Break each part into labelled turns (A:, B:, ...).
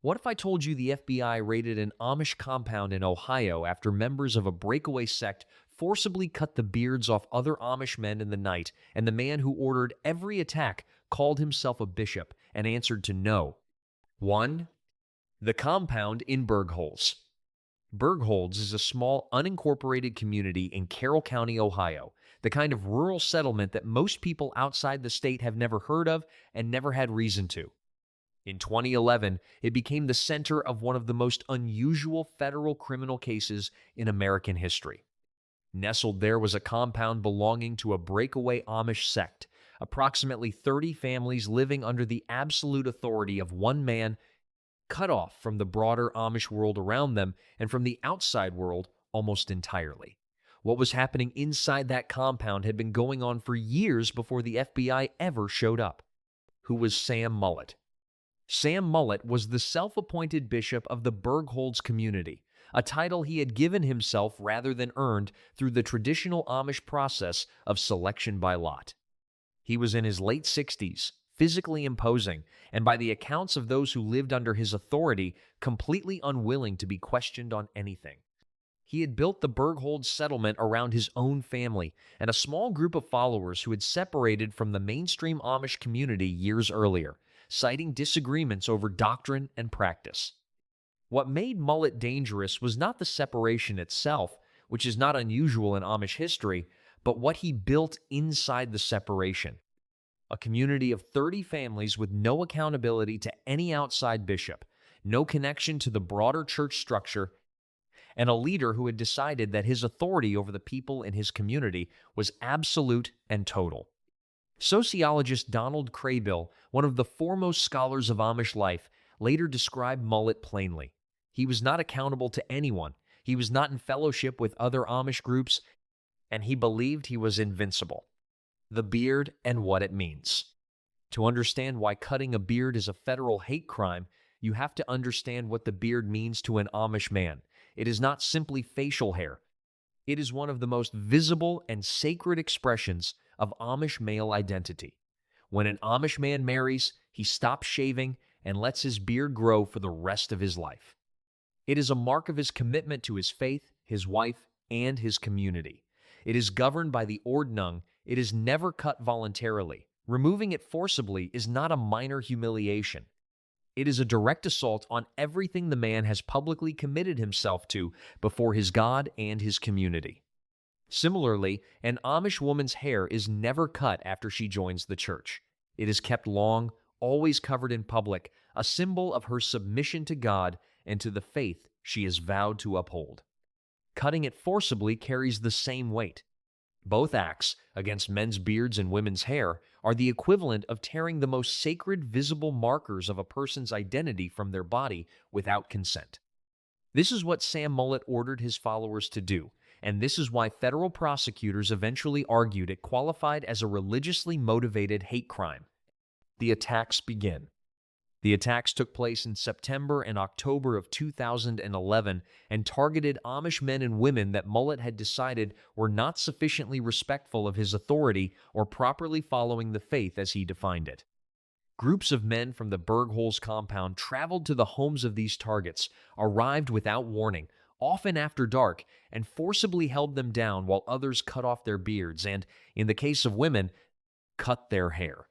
A: What if I told you the FBI raided an Amish compound in Ohio after members of a breakaway sect forcibly cut the beards off other Amish men in the night, and the man who ordered every attack called himself a bishop and answered to no? 1. The compound in Bergholz. Bergholz is a small, unincorporated community in Carroll County, Ohio, the kind of rural settlement that most people outside the state have never heard of and never had reason to. In 2011, it became the center of one of the most unusual federal criminal cases in American history. Nestled there was a compound belonging to a breakaway Amish sect, approximately 30 families living under the absolute authority of one man, cut off from the broader Amish world around them and from the outside world almost entirely. What was happening inside that compound had been going on for years before the FBI ever showed up. Who was Sam Mullet? Sam Mullet was the self-appointed bishop of the Bergholz community, a title he had given himself rather than earned through the traditional Amish process of selection by lot. He was in his late 60s, physically imposing, and by the accounts of those who lived under his authority, completely unwilling to be questioned on anything. He had built the Bergholz settlement around his own family and a small group of followers who had separated from the mainstream Amish community years earlier, citing disagreements over doctrine and practice. What made Mullet dangerous was not the separation itself, which is not unusual in Amish history, but what he built inside the separation. A community of 30 families with no accountability to any outside bishop, no connection to the broader church structure, and a leader who had decided that his authority over the people in his community was absolute and total. Sociologist Donald Craybill, one of the foremost scholars of Amish life, later described Mullet plainly. He was not accountable to anyone, he was not in fellowship with other Amish groups, and he believed he was invincible. The beard and what it means. To understand why cutting a beard is a federal hate crime, you have to understand what the beard means to an Amish man. It is not simply facial hair. It is one of the most visible and sacred expressions of Amish male identity. When an Amish man marries, he stops shaving and lets his beard grow for the rest of his life. It is a mark of his commitment to his faith, his wife, and his community. It is governed by the Ordnung. It is never cut voluntarily. Removing it forcibly is not a minor humiliation. It is a direct assault on everything the man has publicly committed himself to before his God and his community. Similarly, an Amish woman's hair is never cut after she joins the church. It is kept long, always covered in public, a symbol of her submission to God and to the faith she has vowed to uphold. Cutting it forcibly carries the same weight. Both acts, against men's beards and women's hair, are the equivalent of tearing the most sacred visible markers of a person's identity from their body without consent. This is what Sam Mullet ordered his followers to do, and this is why federal prosecutors eventually argued it qualified as a religiously motivated hate crime. The attacks begin. The attacks took place in September and October of 2011 and targeted Amish men and women that Mullet had decided were not sufficiently respectful of his authority or properly following the faith as he defined it. Groups of men from the Bergholz compound traveled to the homes of these targets, arrived without warning, often after dark, and forcibly held them down while others cut off their beards and, in the case of women, cut their hair.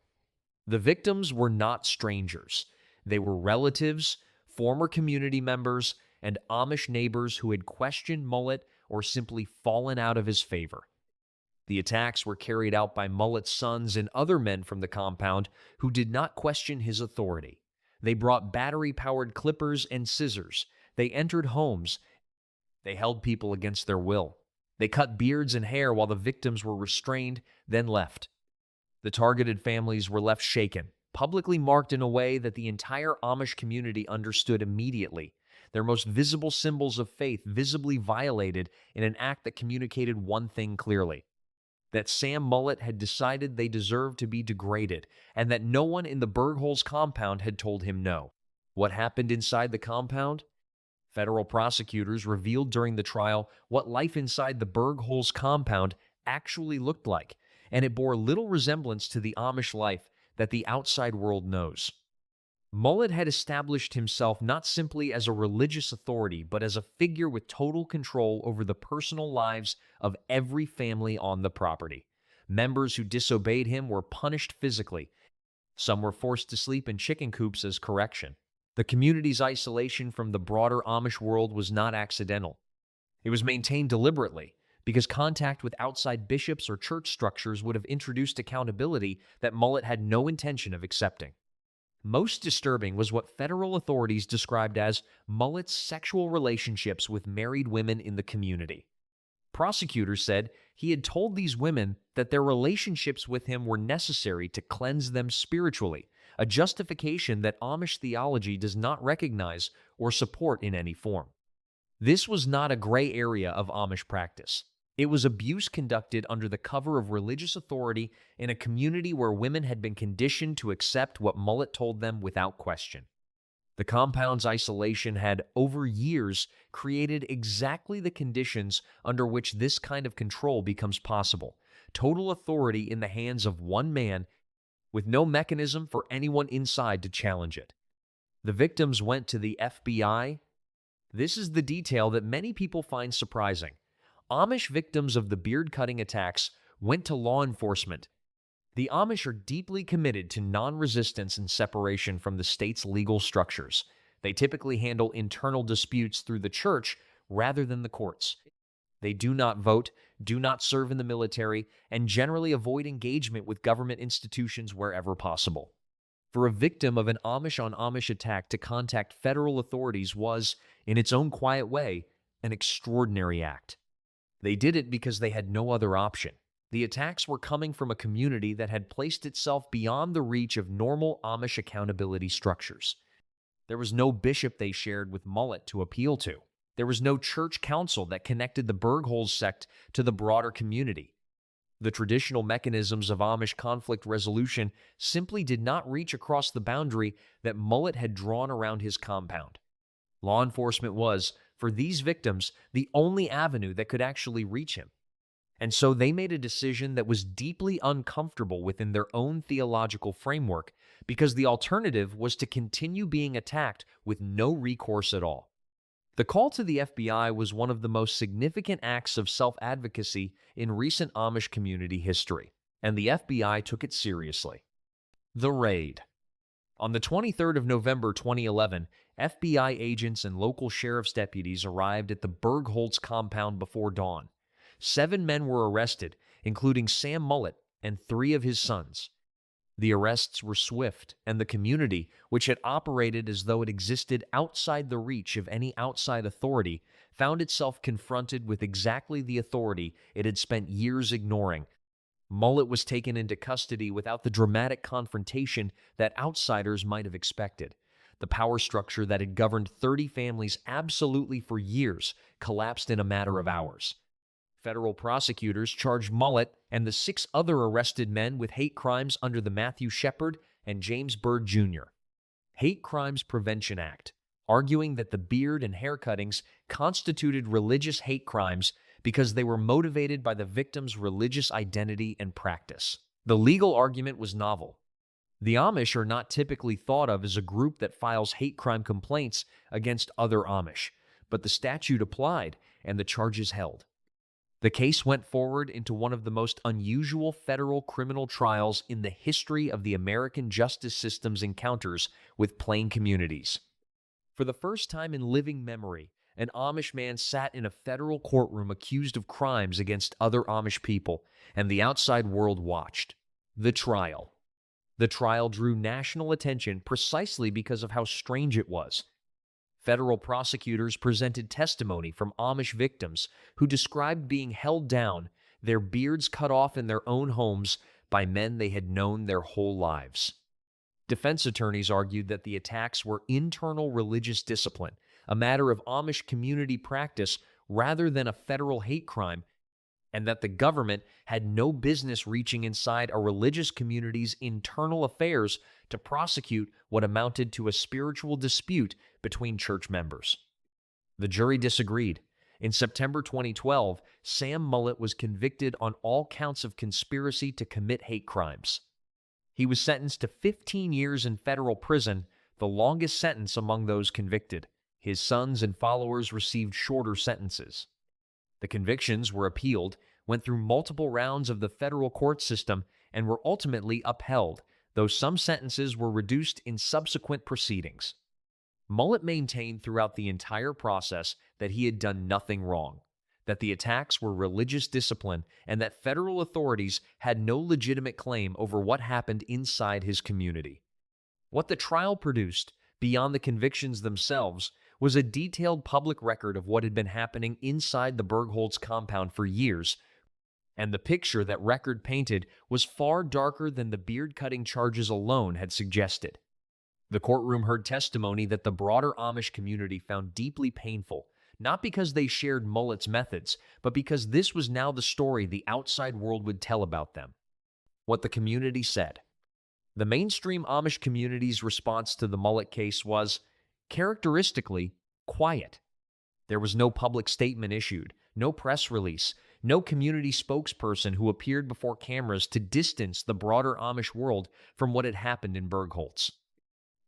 A: The victims were not strangers. They were relatives, former community members, and Amish neighbors who had questioned Mullet or simply fallen out of his favor. The attacks were carried out by Mullet's sons and other men from the compound who did not question his authority. They brought battery-powered clippers and scissors. They entered homes. They held people against their will. They cut beards and hair while the victims were restrained, then left. The targeted families were left shaken, publicly marked in a way that the entire Amish community understood immediately, their most visible symbols of faith visibly violated in an act that communicated one thing clearly: that Sam Mullet had decided they deserved to be degraded, and that no one in the Bergholz compound had told him no. What happened inside the compound? Federal prosecutors revealed during the trial what life inside the Bergholz compound actually looked like, and it bore little resemblance to the Amish life that the outside world knows. Mullet had established himself not simply as a religious authority, but as a figure with total control over the personal lives of every family on the property. Members who disobeyed him were punished physically. Some were forced to sleep in chicken coops as correction. The community's isolation from the broader Amish world was not accidental. It was maintained deliberately, because contact with outside bishops or church structures would have introduced accountability that Mullet had no intention of accepting. Most disturbing was what federal authorities described as Mullet's sexual relationships with married women in the community. Prosecutors said he had told these women that their relationships with him were necessary to cleanse them spiritually, a justification that Amish theology does not recognize or support in any form. This was not a gray area of Amish practice. It was abuse conducted under the cover of religious authority in a community where women had been conditioned to accept what Mullet told them without question. The compound's isolation had, over years, created exactly the conditions under which this kind of control becomes possible: total authority in the hands of one man, with no mechanism for anyone inside to challenge it. The victims went to the FBI. This is the detail that many people find surprising. Amish victims of the beard-cutting attacks went to law enforcement. The Amish are deeply committed to non-resistance and separation from the state's legal structures. They typically handle internal disputes through the church rather than the courts. They do not vote, do not serve in the military, and generally avoid engagement with government institutions wherever possible. For a victim of an Amish-on-Amish attack to contact federal authorities was, in its own quiet way, an extraordinary act. They did it because they had no other option. The attacks were coming from a community that had placed itself beyond the reach of normal Amish accountability structures. There was no bishop they shared with Mullet to appeal to. There was no church council that connected the Bergholz sect to the broader community. The traditional mechanisms of Amish conflict resolution simply did not reach across the boundary that Mullet had drawn around his compound. Law enforcement was, for these victims, the only avenue that could actually reach him. And so they made a decision that was deeply uncomfortable within their own theological framework, because the alternative was to continue being attacked with no recourse at all. The call to the FBI was one of the most significant acts of self-advocacy in recent Amish community history, and the FBI took it seriously. The raid. On the 23rd of November 2011, FBI agents and local sheriff's deputies arrived at the Bergholz compound before dawn. 7 men were arrested, including Sam Mullet and 3 of his sons. The arrests were swift, and the community, which had operated as though it existed outside the reach of any outside authority, found itself confronted with exactly the authority it had spent years ignoring. Mullet was taken into custody without the dramatic confrontation that outsiders might have expected. The power structure that had governed 30 families absolutely for years collapsed in a matter of hours. Federal prosecutors charged Mullet and the 6 other arrested men with hate crimes under the Matthew Shepard and James Byrd Jr. Hate Crimes Prevention Act, arguing that the beard and hair cuttings constituted religious hate crimes because they were motivated by the victim's religious identity and practice. The legal argument was novel. The Amish are not typically thought of as a group that files hate crime complaints against other Amish, but the statute applied and the charges held. The case went forward into one of the most unusual federal criminal trials in the history of the American justice system's encounters with plain communities. For the first time in living memory, an Amish man sat in a federal courtroom accused of crimes against other Amish people, and the outside world watched. The trial. The trial drew national attention precisely because of how strange it was. Federal prosecutors presented testimony from Amish victims who described being held down, their beards cut off in their own homes by men they had known their whole lives. Defense attorneys argued that the attacks were internal religious discipline, a matter of Amish community practice rather than a federal hate crime, and that the government had no business reaching inside a religious community's internal affairs to prosecute what amounted to a spiritual dispute between church members. The jury disagreed. In September 2012, Sam Mullet was convicted on all counts of conspiracy to commit hate crimes. He was sentenced to 15 years in federal prison, the longest sentence among those convicted. His sons and followers received shorter sentences. The convictions were appealed, went through multiple rounds of the federal court system, and were ultimately upheld, though some sentences were reduced in subsequent proceedings. Mullet maintained throughout the entire process that he had done nothing wrong, that the attacks were religious discipline, and that federal authorities had no legitimate claim over what happened inside his community. What the trial produced, beyond the convictions themselves, was a detailed public record of what had been happening inside the Bergholz compound for years, and the picture that record painted was far darker than the beard-cutting charges alone had suggested. The courtroom heard testimony that the broader Amish community found deeply painful, not because they shared Mullet's methods, but because this was now the story the outside world would tell about them. What the community said. The mainstream Amish community's response to the Mullet case was, characteristically, quiet. There was no public statement issued, no press release, no community spokesperson who appeared before cameras to distance the broader Amish world from what had happened in Bergholz.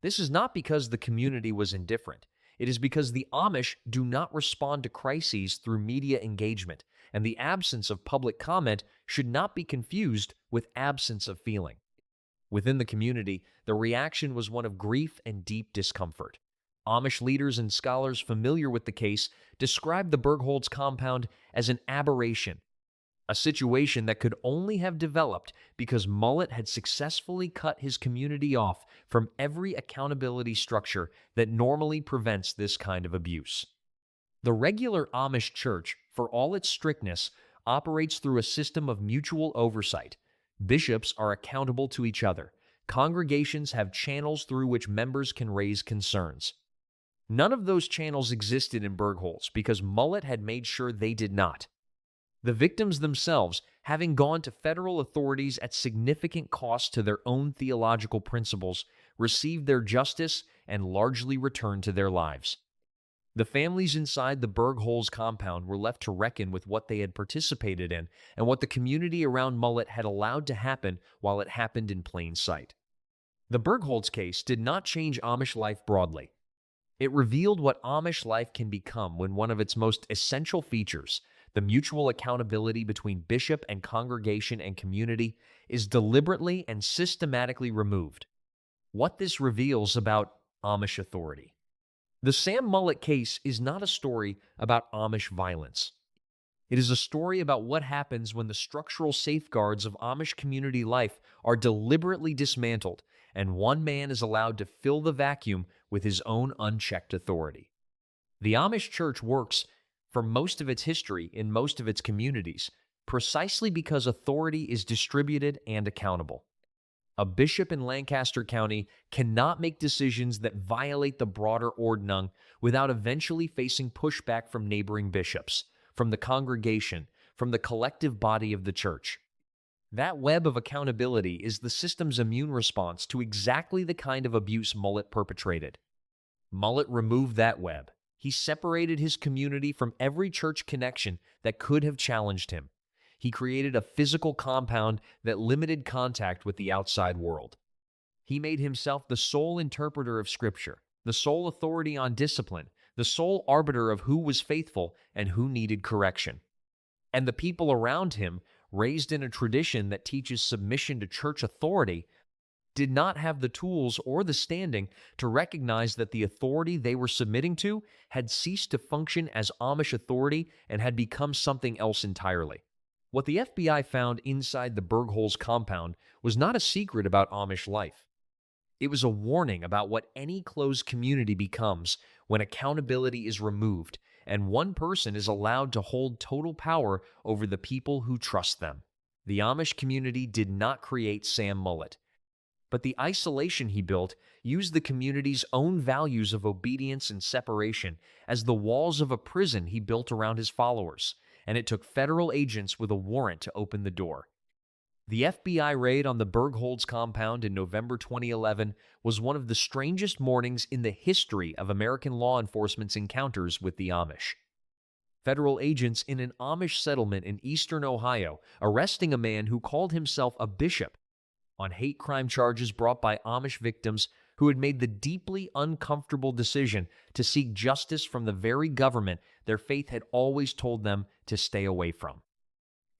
A: This is not because the community was indifferent. It is because the Amish do not respond to crises through media engagement, and the absence of public comment should not be confused with absence of feeling. Within the community, the reaction was one of grief and deep discomfort. Amish leaders and scholars familiar with the case described the Bergholz compound as an aberration, a situation that could only have developed because Mullet had successfully cut his community off from every accountability structure that normally prevents this kind of abuse. The regular Amish church, for all its strictness, operates through a system of mutual oversight. Bishops are accountable to each other. Congregations have channels through which members can raise concerns. None of those channels existed in Bergholz because Mullet had made sure they did not. The victims themselves, having gone to federal authorities at significant cost to their own theological principles, received their justice and largely returned to their lives. The families inside the Bergholz compound were left to reckon with what they had participated in and what the community around Mullet had allowed to happen while it happened in plain sight. The Bergholz case did not change Amish life broadly. It revealed what Amish life can become when one of its most essential features, the mutual accountability between bishop and congregation and community, is deliberately and systematically removed. What this reveals about Amish authority. The Sam Mullet case is not a story about Amish violence. It is a story about what happens when the structural safeguards of Amish community life are deliberately dismantled and one man is allowed to fill the vacuum with his own unchecked authority. The Amish church works, for most of its history in most of its communities, precisely because authority is distributed and accountable. A bishop in Lancaster County cannot make decisions that violate the broader ordnung without eventually facing pushback from neighboring bishops, from the congregation, from the collective body of the church. That web of accountability is the system's immune response to exactly the kind of abuse Mullet perpetrated. Mullet removed that web. He separated his community from every church connection that could have challenged him. He created a physical compound that limited contact with the outside world. He made himself the sole interpreter of Scripture, the sole authority on discipline, the sole arbiter of who was faithful and who needed correction. And the people around him, raised in a tradition that teaches submission to church authority, did not have the tools or the standing to recognize that the authority they were submitting to had ceased to function as Amish authority and had become something else entirely. What the FBI found inside the Bergholz compound was not a secret about Amish life. It was a warning about what any closed community becomes when accountability is removed and one person is allowed to hold total power over the people who trust them. The Amish community did not create Sam Mullet, but the isolation he built used the community's own values of obedience and separation as the walls of a prison he built around his followers, and it took federal agents with a warrant to open the door. The FBI raid on the Bergholz compound in November 2011 was one of the strangest mornings in the history of American law enforcement's encounters with the Amish. Federal agents in an Amish settlement in eastern Ohio arresting a man who called himself a bishop on hate crime charges brought by Amish victims who had made the deeply uncomfortable decision to seek justice from the very government their faith had always told them to stay away from.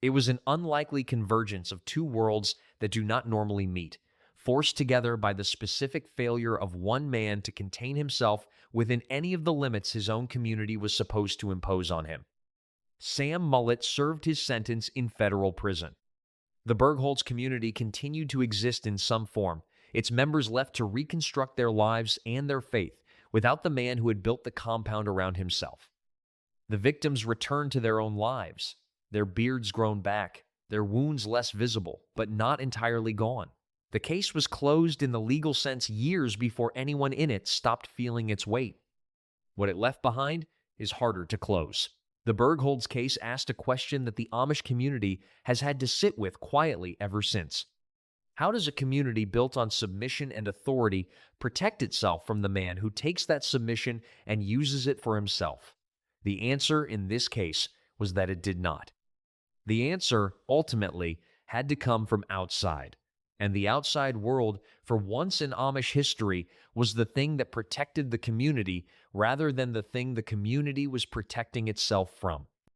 A: It was an unlikely convergence of two worlds that do not normally meet, forced together by the specific failure of one man to contain himself within any of the limits his own community was supposed to impose on him. Sam Mullet served his sentence in federal prison. The Bergholz community continued to exist in some form, its members left to reconstruct their lives and their faith without the man who had built the compound around himself. The victims returned to their own lives, their beards grown back, their wounds less visible, but not entirely gone. The case was closed in the legal sense years before anyone in it stopped feeling its weight. What it left behind is harder to close. The Bergholz case asked a question that the Amish community has had to sit with quietly ever since. How does a community built on submission and authority protect itself from the man who takes that submission and uses it for himself? The answer in this case was that it did not. The answer, ultimately, had to come from outside. And the outside world, for once in Amish history, was the thing that protected the community rather than the thing the community was protecting itself from.